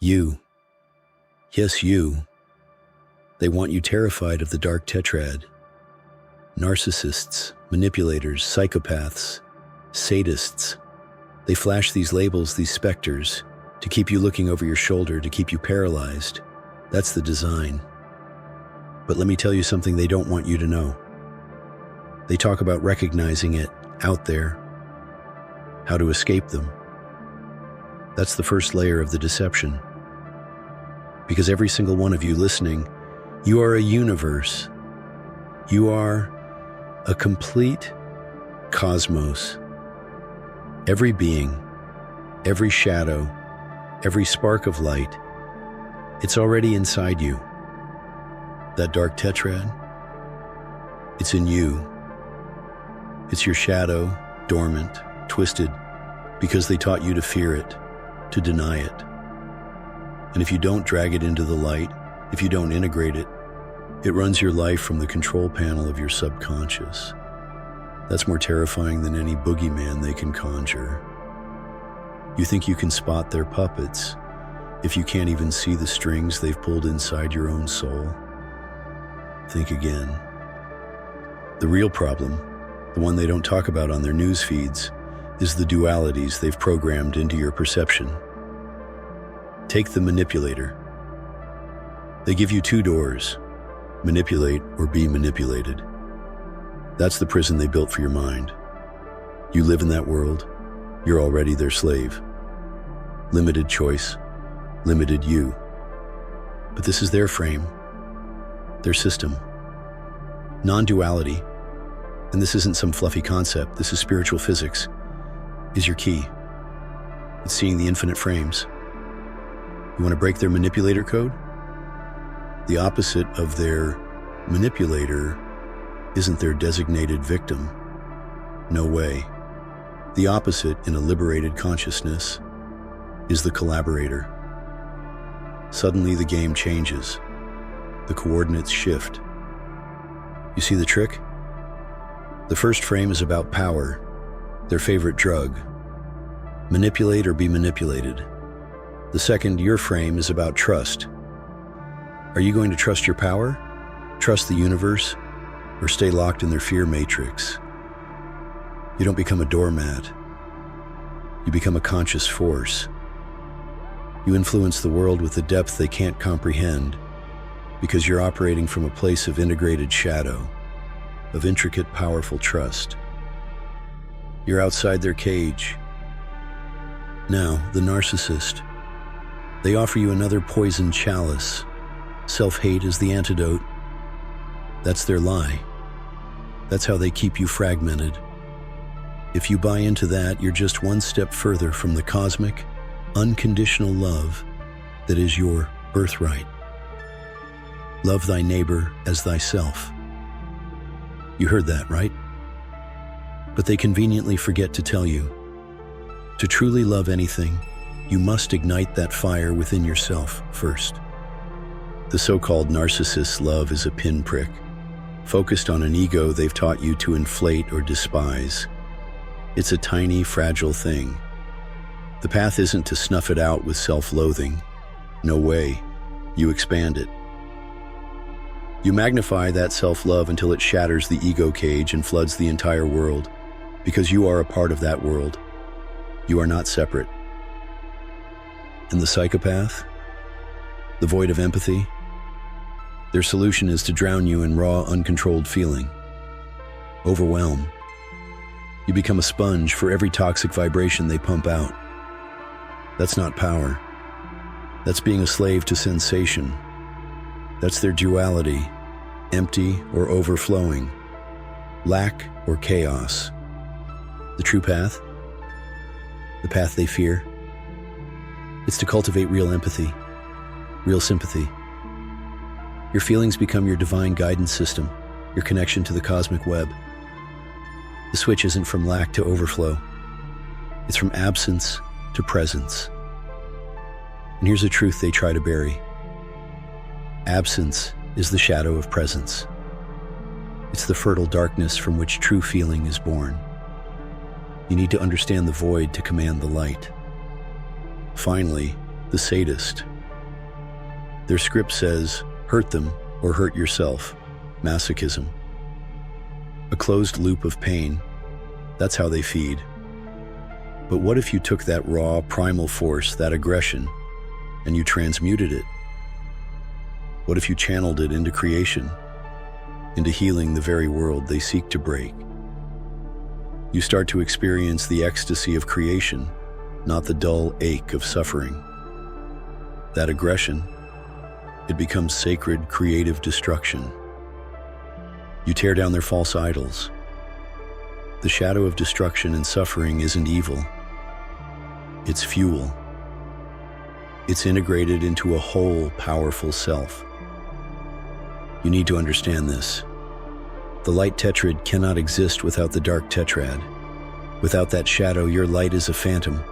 You. Yes, you. They want you terrified of the Dark Tetrad. Narcissists, manipulators, psychopaths, sadists. They flash these labels, these specters, to keep you looking over your shoulder, to keep you paralyzed. That's the design. But let me tell you something they don't want you to know. They talk about recognizing it out there, how to escape them. That's the first layer of the deception. Because every single one of you listening, you are a universe. You are a complete cosmos. Every being, every shadow, every spark of light, it's already inside you. That Dark Tetrad, it's in you. It's your shadow, dormant, twisted, because they taught you to fear it, to deny it. And if you don't drag it into the light, if you don't integrate it, it runs your life from the control panel of your subconscious. That's more terrifying than any boogeyman they can conjure. You think you can spot their puppets if you can't even see the strings they've pulled inside your own soul? Think again. The real problem, the one they don't talk about on their news feeds, is the dualities they've programmed into your perception. Take the manipulator. They give you two doors: manipulate or be manipulated. That's the prison they built for your mind. You live in that world, you're already their slave. Limited choice, limited you. But this is their frame, their system. Non-duality, and this isn't some fluffy concept, this is spiritual physics, is your key. It's seeing the infinite frames. You want to break their manipulator code? The opposite of their manipulator isn't their designated victim. No way. The opposite in a liberated consciousness is the collaborator. Suddenly the game changes. The coordinates shift. You see the trick? The first frame is about power, their favorite drug. Manipulate or be manipulated. The second, your frame, is about trust. Are you going to trust your power? Trust the universe? Or stay locked in their fear matrix? You don't become a doormat. You become a conscious force. You influence the world with a depth they can't comprehend because you're operating from a place of integrated shadow, of intricate, powerful trust. You're outside their cage. Now, the narcissist. They offer you another poison chalice. Self-hate is the antidote. That's their lie. That's how they keep you fragmented. If you buy into that, you're just one step further from the cosmic, unconditional love that is your birthright. Love thy neighbor as thyself. You heard that, right? But they conveniently forget to tell you. To truly love anything, you must ignite that fire within yourself first. The so-called narcissist's love is a pinprick, focused on an ego they've taught you to inflate or despise. It's a tiny, fragile thing. The path isn't to snuff it out with self-loathing. No way. You expand it. You magnify that self-love until it shatters the ego cage and floods the entire world, because you are a part of that world. You are not separate. And the psychopath? The void of empathy? Their solution is to drown you in raw, uncontrolled feeling. Overwhelm. You become a sponge for every toxic vibration they pump out. That's not power. That's being a slave to sensation. That's their duality, empty or overflowing, lack or chaos. The true path? The path they fear? It's to cultivate real empathy, real sympathy. Your feelings become your divine guidance system, your connection to the cosmic web. The switch isn't from lack to overflow. It's from absence to presence. And here's a truth they try to bury. Absence is the shadow of presence. It's the fertile darkness from which true feeling is born. You need to understand the void to command the light. Finally, the sadist. Their script says, hurt them or hurt yourself, masochism. A closed loop of pain, that's how they feed. But what if you took that raw, primal force, that aggression, and you transmuted it? What if you channeled it into creation, into healing the very world they seek to break? You start to experience the ecstasy of creation, not the dull ache of suffering. That aggression, it becomes sacred, creative destruction. You tear down their false idols. The shadow of destruction and suffering isn't evil. It's fuel. It's integrated into a whole, powerful self. You need to understand this. The light tetrad cannot exist without the dark tetrad. Without that shadow, your light is a phantom,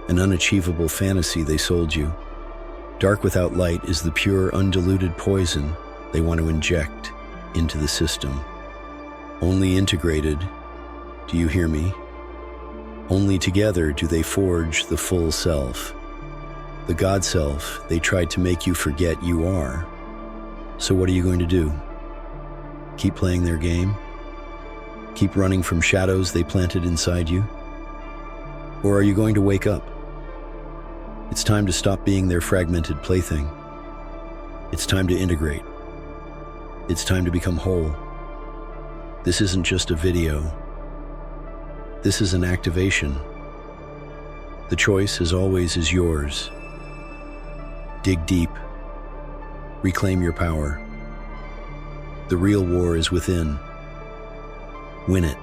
an unachievable fantasy they sold you. Dark without light is the pure, undiluted poison they want to inject into the system. Only integrated, do you hear me? Only together do they forge the full self. The God self they tried to make you forget you are. So what are you going to do? Keep playing their game? Keep running from shadows they planted inside you? Or are you going to wake up? It's time to stop being their fragmented plaything. It's time to integrate. It's time to become whole. This isn't just a video. This is an activation. The choice, as always, is yours. Dig deep. Reclaim your power. The real war is within. Win it.